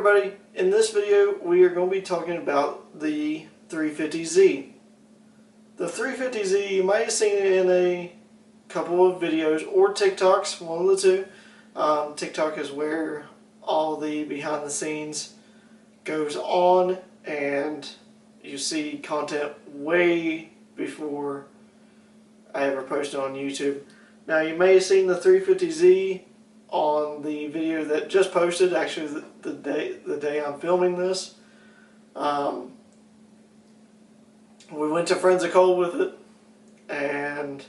everybody, in this video we are going to be talking about the 350Z. The 350Z, you might have seen it in a couple of videos or TikToks, one of the two. TikTok is where all the behind the scenes goes on and you see content way before I ever posted on YouTube. Now you may have seen the 350Z on the video that just posted, actually the day I'm filming this. We went to Friends of Coal with it, and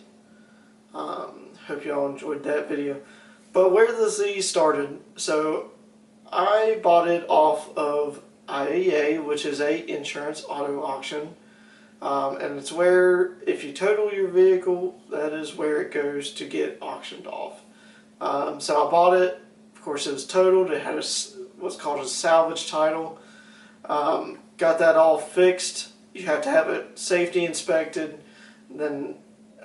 hope y'all enjoyed that video. But where the Z started, so I bought it off of IAA, which is a insurance auto auction, and it's where if you total your vehicle, that is where it goes to get auctioned off. So I bought it. Of course, it was totaled. It had what's called a salvage title. Got that all fixed. You have to have it safety inspected. Then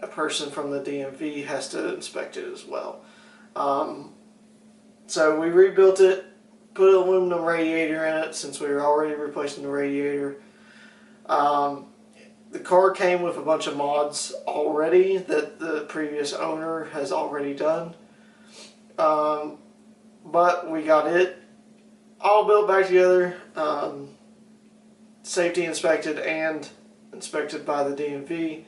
a person from the DMV has to inspect it as well. So we rebuilt it, put an aluminum radiator in it since we were already replacing the radiator. The car came with a bunch of mods already that the previous owner has already done. But we got it all built back together, safety inspected and inspected by the DMV.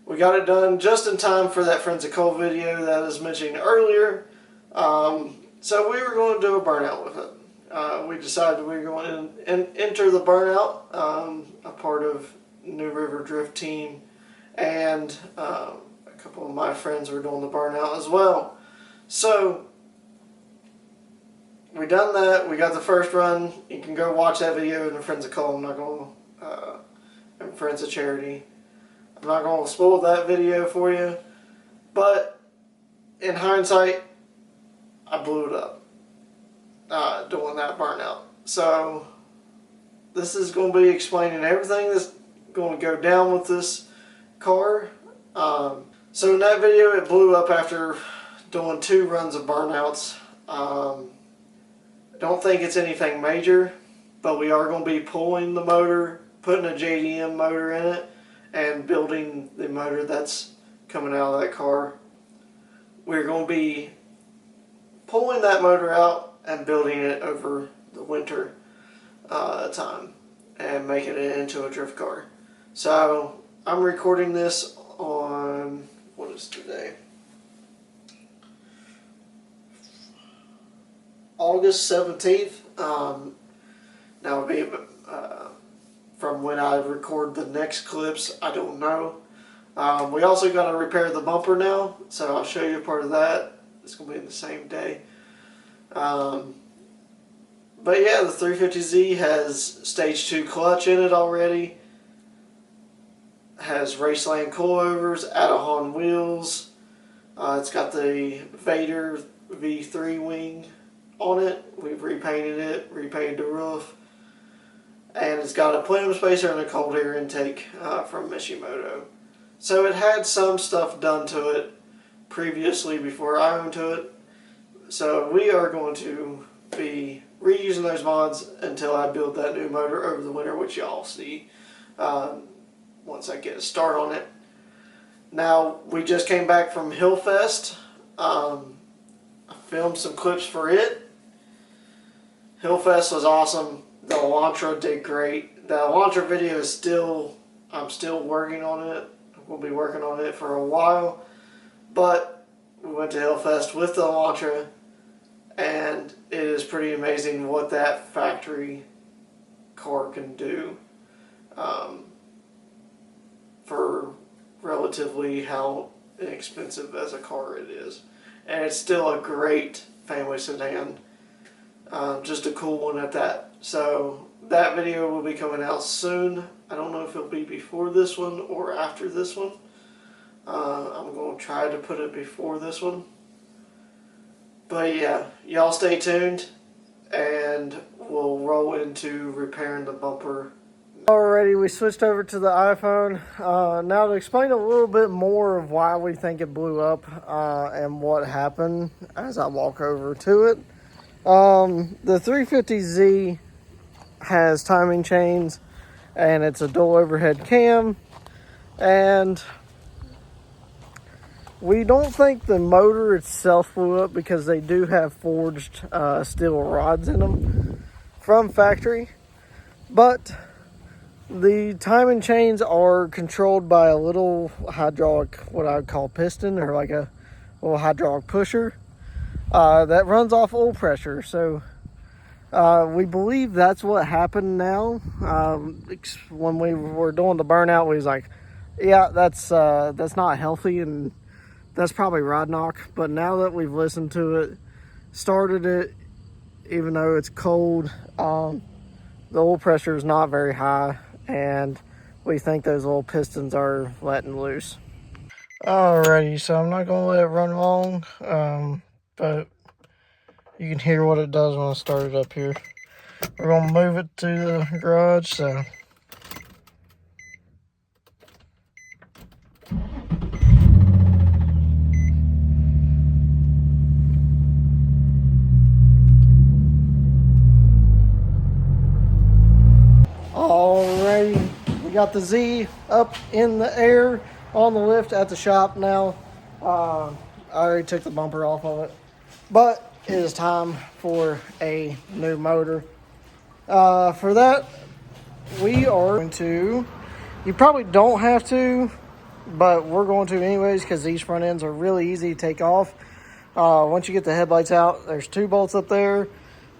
We got it done just in time for that Friends of Coal video that I was mentioning earlier. So we were going to do a burnout with it. We decided we were going to enter the burnout, a part of New River Drift team, and a couple of my friends were doing the burnout as well. So we done that. We got the first run. You can go watch that video in the Friends of Coal. I'm not going to, and Friends of Charity. I'm not going to spoil that video for you. But in hindsight, I blew it up doing that burnout. So this is going to be explaining everything that's going to go down with this car. So in that video, it blew up after doing 2 runs of burnouts. Don't think it's anything major, but we are going to be pulling the motor, putting a JDM motor in it, and building the motor that's coming out of that car. We're going to be pulling that motor out and building it over the winter time and making it into a drift car. So I'm recording this on, what is today? August 17th. Now it'll be from when I record the next clips, I don't know. We also got to repair the bumper now, so I'll show you a part of that. It's going to be in the same day. But yeah, the 350Z has stage 2 clutch in it already. Has Raceland coilovers, Adahon wheels. It's got the Vader V3 wing on it. We've repainted it, repainted the roof. And it's got a plenum spacer and a cold air intake from Mishimoto. So it had some stuff done to it previously before I owned to it. So we are going to be reusing those mods until I build that new motor over the winter, which y'all see once I get a start on it. Now, we just came back from Hillfest. I filmed some clips for it. Hillfest was awesome. The Elantra did great. The Elantra video is I'm still working on it. We'll be working on it for a while. But we went to Hillfest with the Elantra, and it is pretty amazing what that factory car can do for relatively how inexpensive as a car it is. And it's still a great family sedan. Just a cool one at that. So that video will be coming out soon. I don't know if it'll be before this one or after this one. I'm going to try to put it before this one. But yeah, y'all stay tuned and we'll roll into repairing the bumper. Alrighty, we switched over to the iPhone. Now to explain a little bit more of why we think it blew up and what happened as I walk over to it. The 350Z has timing chains, and it's a dual overhead cam, and we don't think the motor itself blew up because they do have forged steel rods in them from factory, but the timing chains are controlled by a little hydraulic, what I would call piston, or like a little hydraulic pusher that runs off oil pressure. So we believe that's what happened now. When we were doing the burnout, we was like, yeah, that's not healthy, and that's probably rod knock. But now that we've listened to it, started it, even though it's cold, the oil pressure is not very high, and we think those little pistons are letting loose. Alrighty, so I'm not gonna let it run long, but you can hear what it does when I start it up here. We're gonna move it to the garage, so. Alrighty, we got the Z up in the air on the lift at the shop now. I already took the bumper off of it, but it is time for a new motor. For that, we are going to, you probably don't have to, but we're going to anyways because these front ends are really easy to take off. Once you get the headlights out, there's 2 bolts up there,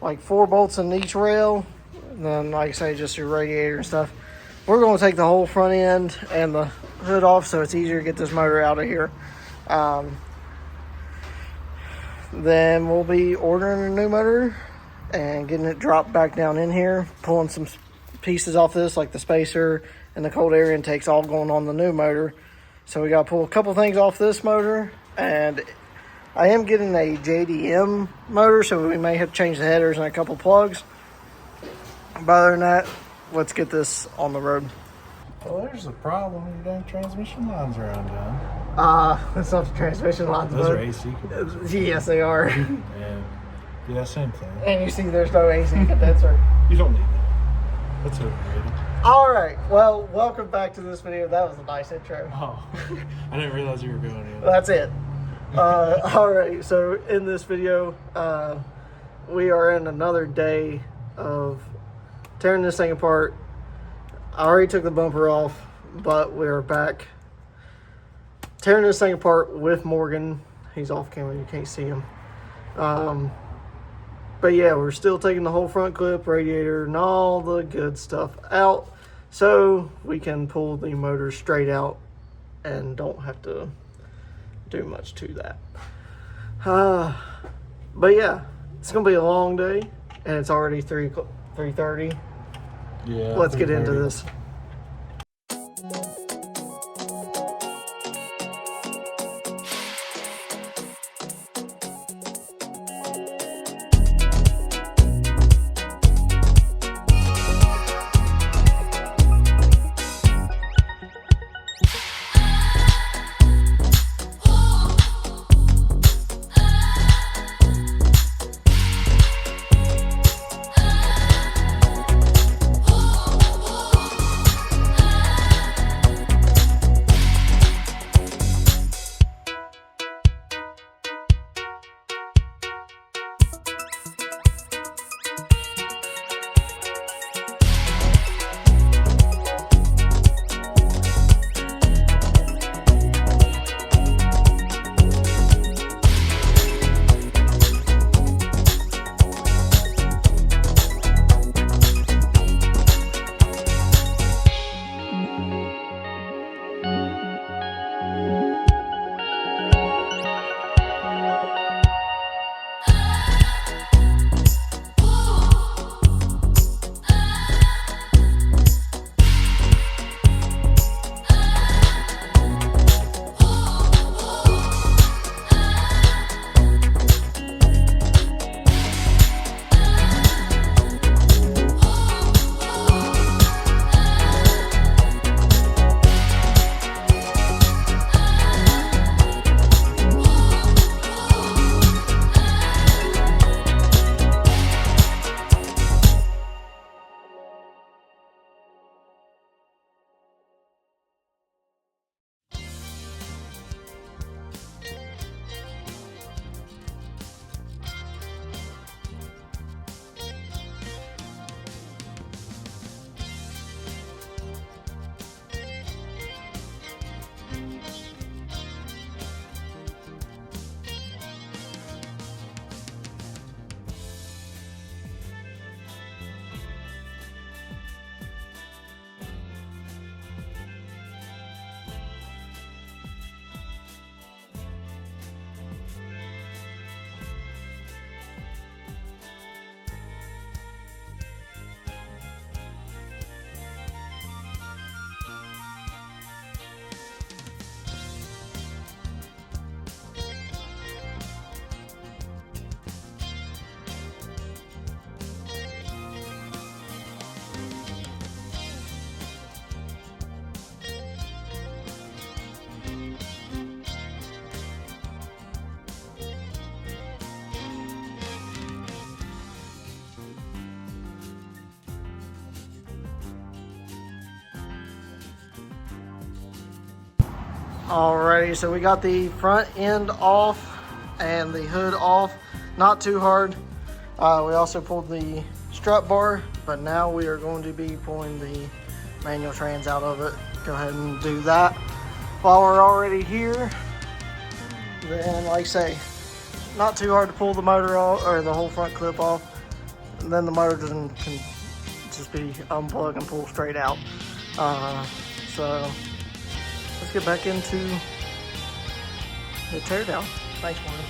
like 4 bolts in each rail. And then, like I say, just your radiator and stuff. We're going to take the whole front end and the hood off so it's easier to get this motor out of here. Then we'll be ordering a new motor and getting it dropped back down in here, pulling some pieces off this, like the spacer and the cold air intakes, all going on the new motor. So we got to pull a couple things off this motor, and I am getting a JDM motor, so we may have to change the headers and a couple plugs. But other than that, let's get this on the road. Well, there's the problem. Your damn transmission lines are undone. That's not the transmission lines. Those are AC condensers. Yes, they are. Yeah, same thing. And you see there's no AC condenser. You don't need that. That's overrated. All right. Well, welcome back to this video. That was a nice intro. Oh, I didn't realize you were going in. That's it. All right. So in this video, we are in another day of tearing this thing apart. I already took the bumper off, but we're back tearing this thing apart with Morgan. He's off camera, you can't see him. But yeah, we're still taking the whole front clip, radiator, and all the good stuff out so we can pull the motor straight out and don't have to do much to that. But yeah, it's gonna be a long day, and it's already 3:30. Yeah. Let's get into this. Alrighty, so we got the front end off and the hood off. Not too hard. We also pulled the strut bar, but now we are going to be pulling the manual trans out of it. Go ahead and do that. While we're already here, then like I say, not too hard to pull the motor off, or the whole front clip off. And then the motor can just be unplugged and pull straight out. So let's get back into the teardown. Thanks, Morgan.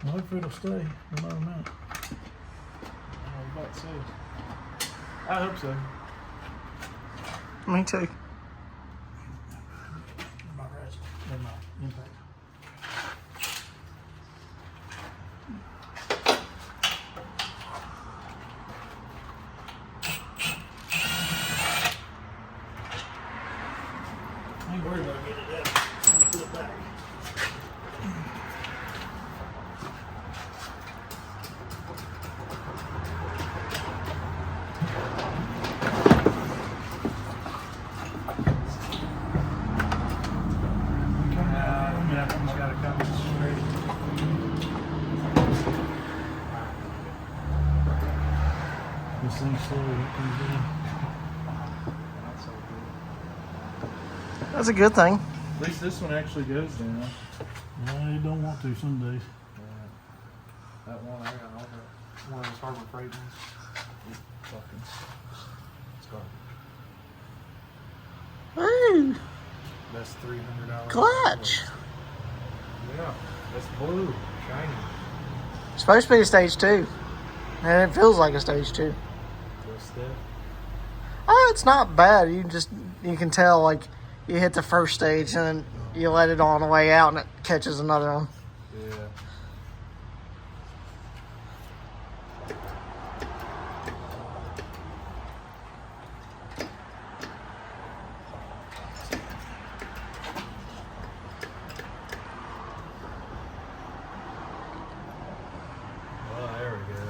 I hope it'll stay no matter what. I was about to say. I hope so. Me too. My ratchet and my impact. I ain't worried about getting it out. I'm gonna put it back. This thing's slowly comes in. That's a good thing. At least this one actually goes down. No, you don't want to some days. Yeah. That one I got over one of those Harbor Freight ones. It's fucking it's garbage. Ooh, That's $300. clutch. Yeah, that's blue, shiny. It's supposed to be a stage 2. And it feels like a stage 2. This stuff. Oh, it's not bad. You can tell, like, you hit the first stage and then you let it on the way out and it catches another one. Yeah. Well, there we go.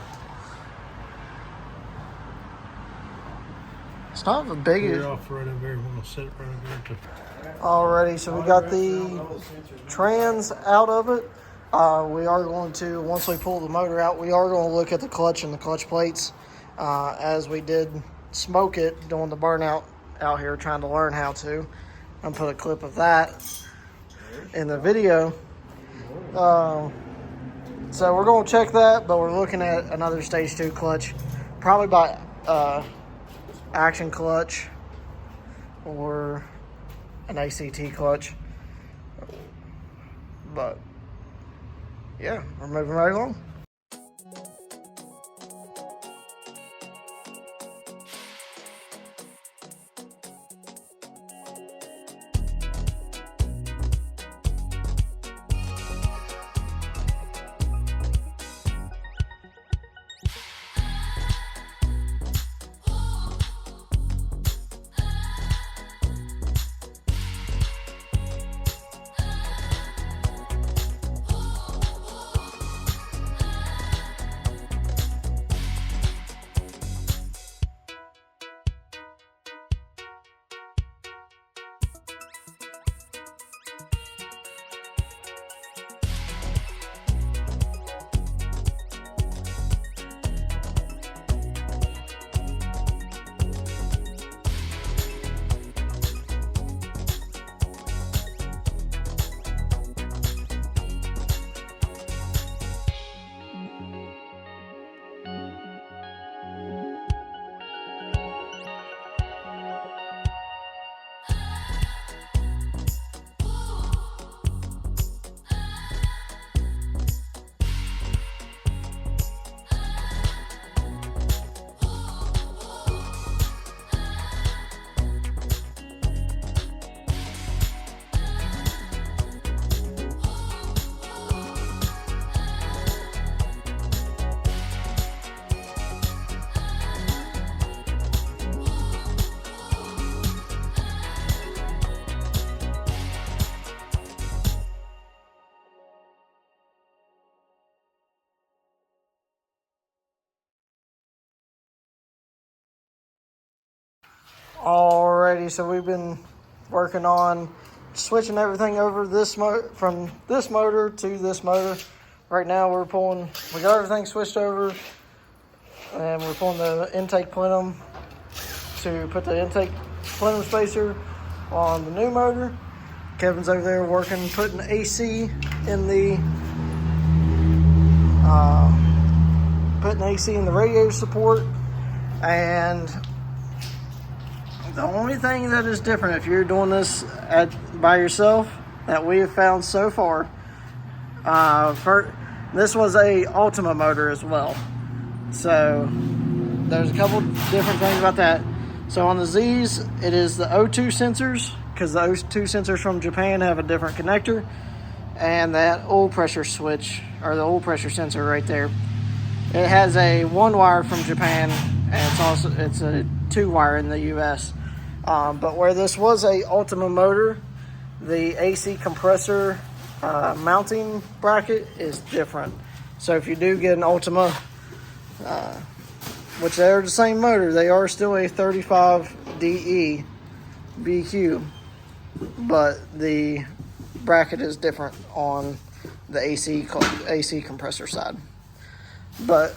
It's not the biggest. Clear off right over here. We're gonna set it right over here. Alrighty, so we got the trans out of it. We are going to, once we pull the motor out, we are going to look at the clutch and the clutch plates, as we did smoke it doing the burnout out here trying to learn how to. I'm put a clip of that in the video. So we're going to check that, but we're looking at another stage 2 clutch, probably by Action clutch or an ACT clutch. But yeah, we're moving right along. Alrighty, so we've been working on switching everything over from this motor to this motor. Right now we got everything switched over, and we're pulling the intake plenum to put the intake plenum spacer on the new motor. Kevin's over there working, putting AC in the radiator support. And the only thing that is different if you're doing this by yourself that we have found so far, this was a Ultima motor as well. So there's a couple different things about that. So on the Z's, it is the O2 sensors, because the O2 sensors from Japan have a different connector, and that oil pressure switch, or the oil pressure sensor right there. It has a 1-wire from Japan, and it's a 2-wire in the US. But where this was a Ultima motor, the AC compressor mounting bracket is different. So if you do get an Ultima, which they're the same motor, they are still a 35 DE BQ, but the bracket is different on the AC compressor side. But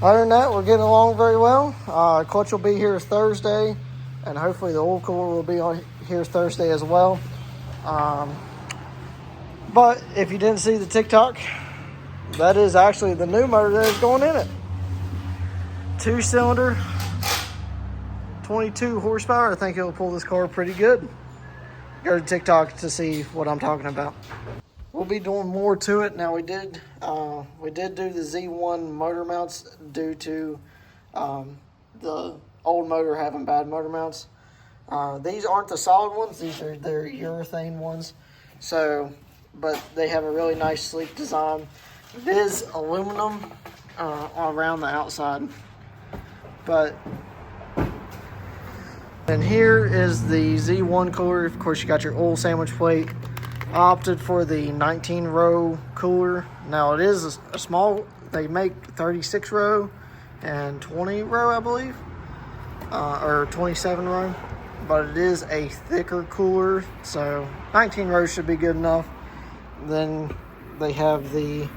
other than that, we're getting along very well. Clutch will be here Thursday, and hopefully the oil cooler will be on here Thursday as well. But if you didn't see the TikTok, that is actually the new motor that is going in it. 2-cylinder, 22 horsepower. I think it'll pull this car pretty good. Go to TikTok to see what I'm talking about. We'll be doing more to it. Now we did do the Z1 motor mounts due to the old motor having bad motor mounts. These aren't the solid ones. These are their urethane ones. So, but they have a really nice sleek design. It is aluminum around the outside. But then here is the Z1 cooler. Of course, you got your oil sandwich plate. I opted for the 19-row cooler. Now it is a small, they make 36 row and 20 row, I believe, or 27 row, but it is a thicker cooler, so 19 rows should be good enough. Then they have the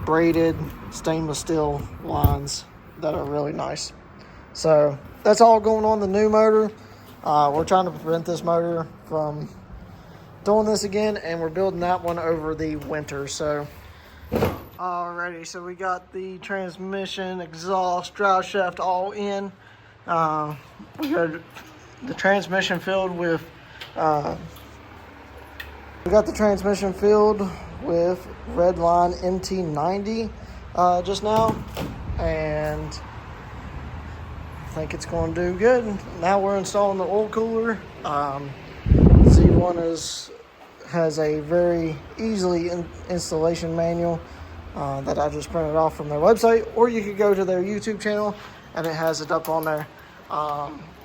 braided stainless steel lines that are really nice. So that's all going on the new motor. We're trying to prevent this motor from doing this again, and we're building that one over the winter. So alrighty, so we got the transmission, exhaust, drive shaft all in. We got the transmission filled with Redline MT90 just now, and I think it's going to do good. Now we're installing the oil cooler. Z1 has a very easily installation manual that I just printed off from their website, or you could go to their YouTube channel and it has it up on there.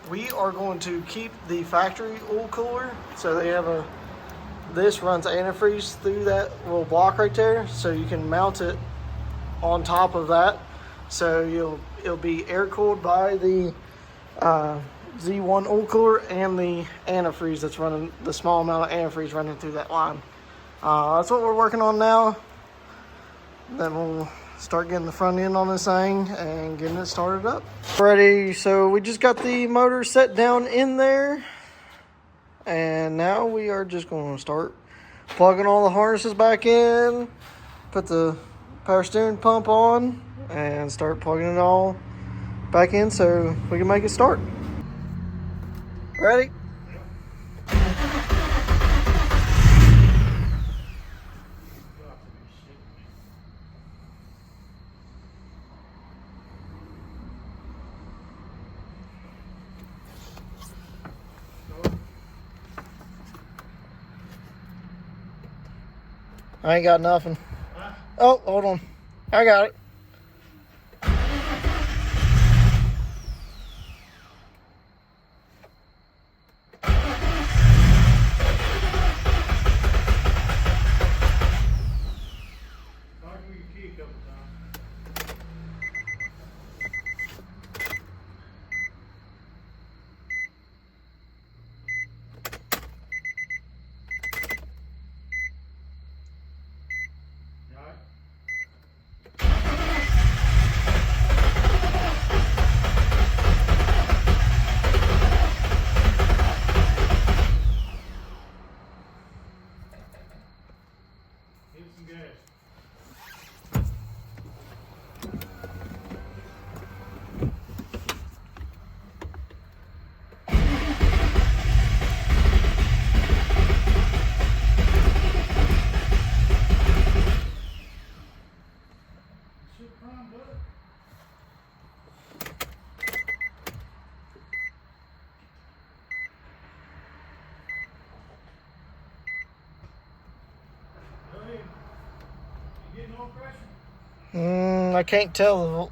We are going to keep the factory oil cooler, so they have this runs antifreeze through that little block right there, so you can mount it on top of that. So it'll be air cooled by the Z1 oil cooler and the antifreeze that's running, the small amount of antifreeze running through that line. That's what we're working on now. Then we'll start getting the front end on this thing and getting it started up. Ready, so we just got the motor set down in there, and now we are just going to start plugging all the harnesses back in, put the power steering pump on, and start plugging it all back in so we can make it start. Ready? I ain't got nothing. Oh, hold on. I got it. I can't tell.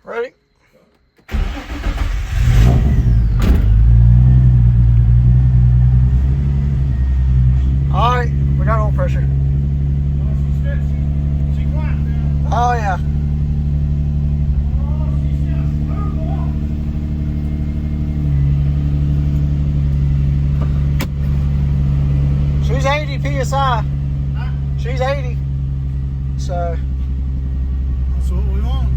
Ready? All right, we got oil pressure. Oh yeah. She's 80 psi. She's 80. So that's what we want.